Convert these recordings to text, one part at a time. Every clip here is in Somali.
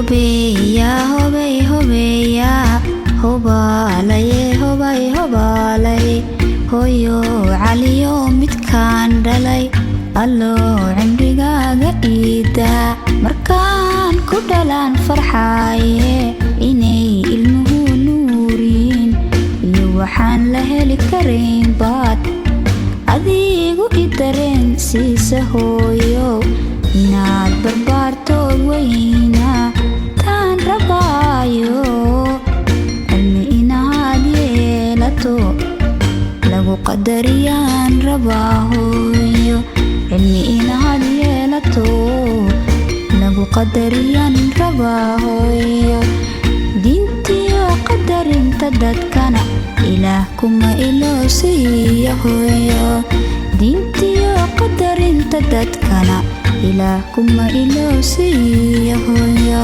hobeya hobey hobeya hobalaye hobay hobalay hoyo caliyo midkaan dhalay allo cimrigaaga iida markaan ku dhalaan farxaaye inay ilmuhu nuuriin iyo waxaan la heli karayn baad adigu i dareen siisa hooyo inaad barbaartood weyna taan rabaayo cilmi inaad yeelato lagu qadariyaan rabaa hooyo cilmi inaad yeelato lagu qadariyaan rabaa hooyo diintiyo qadarinta dadkana ilaah kuma iloosiiya hooyo diintiyo qadarinta dadkana ilaah kuma iloosiiya hooyo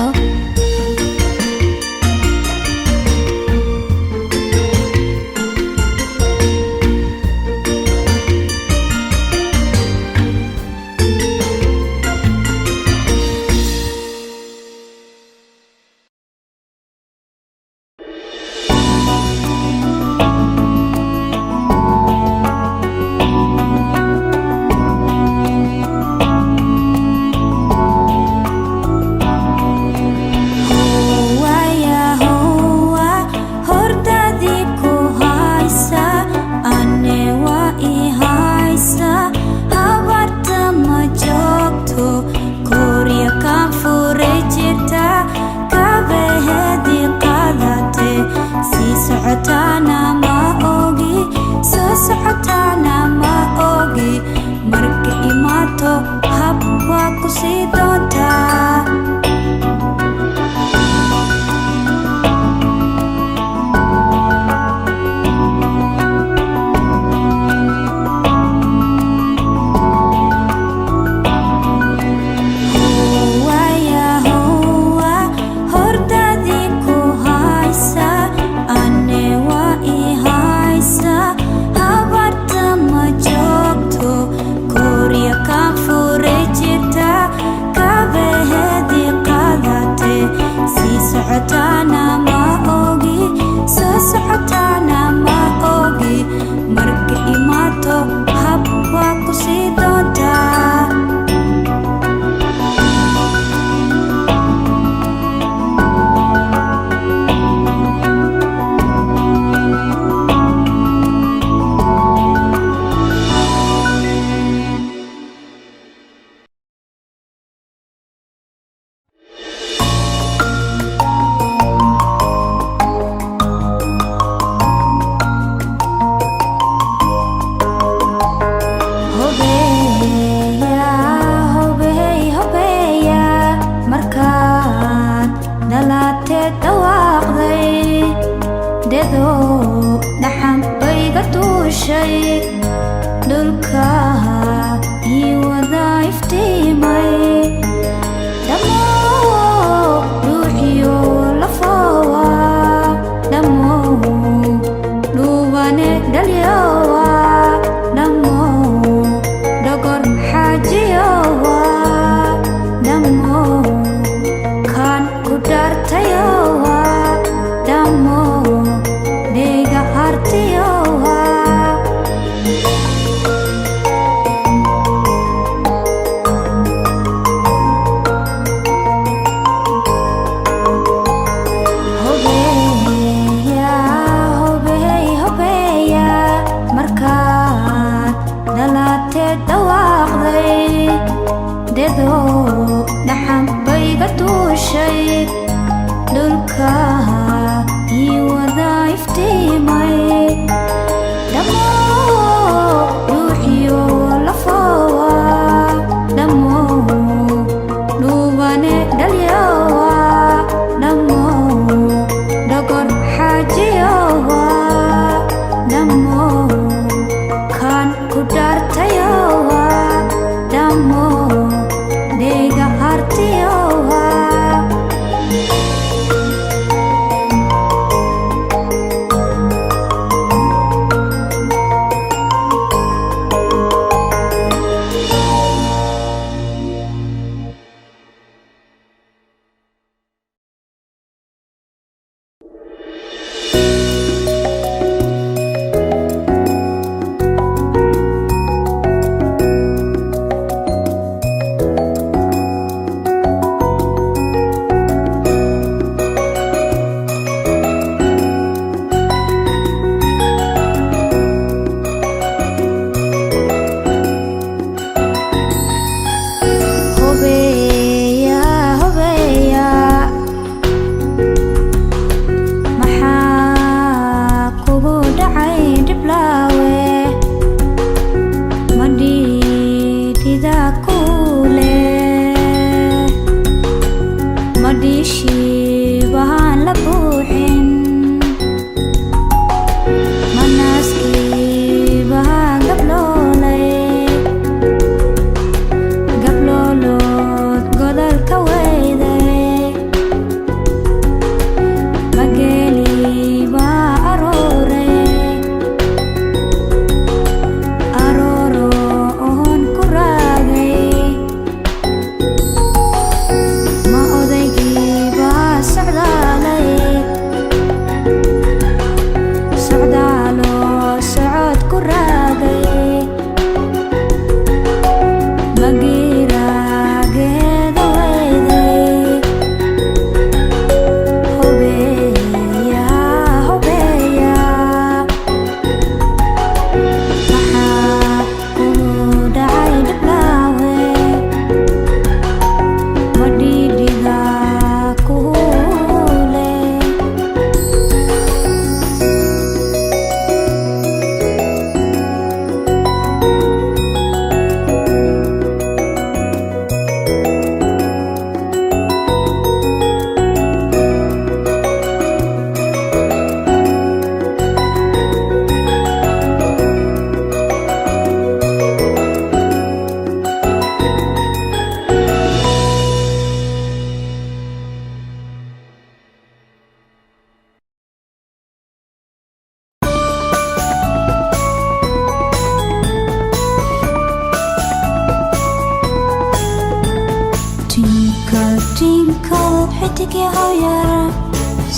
xidig yahow yar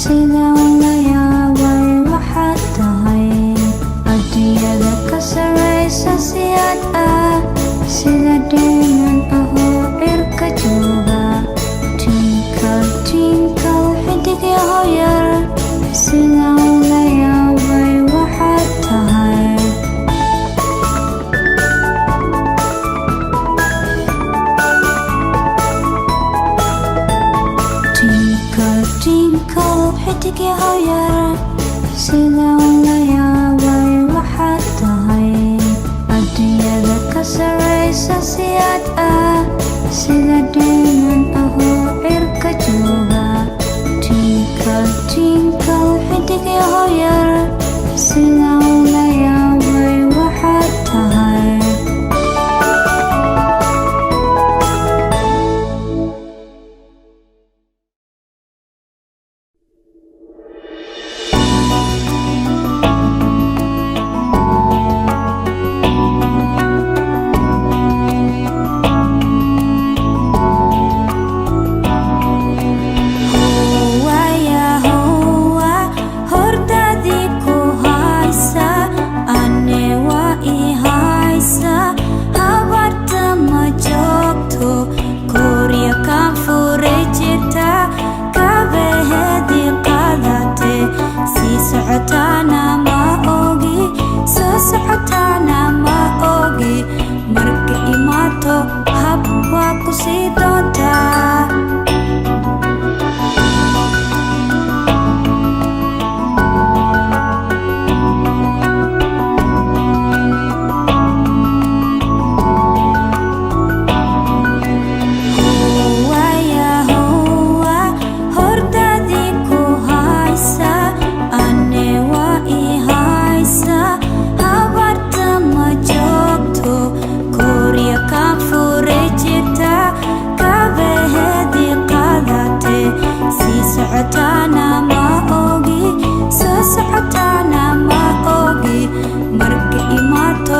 sidaan la yaabay waxaad tahay adduunyada ka sarraysa si aad ah sida dhiman ahoo cirka jooga tinkal tinkal xidig yahow yar sidaan la yaabay waxaad tahay tinkal xidig yahow yar sidaan la yaabay waxaad tahay adduunyada ka sarraysa si aad ah sida dhiman ahoo cirka jooga tinkal tinkal xidig yahow yar sidaan la yaabay waxaad tahay marka imaato hab waa ku sii doontaa socotana ma ogi marka imaato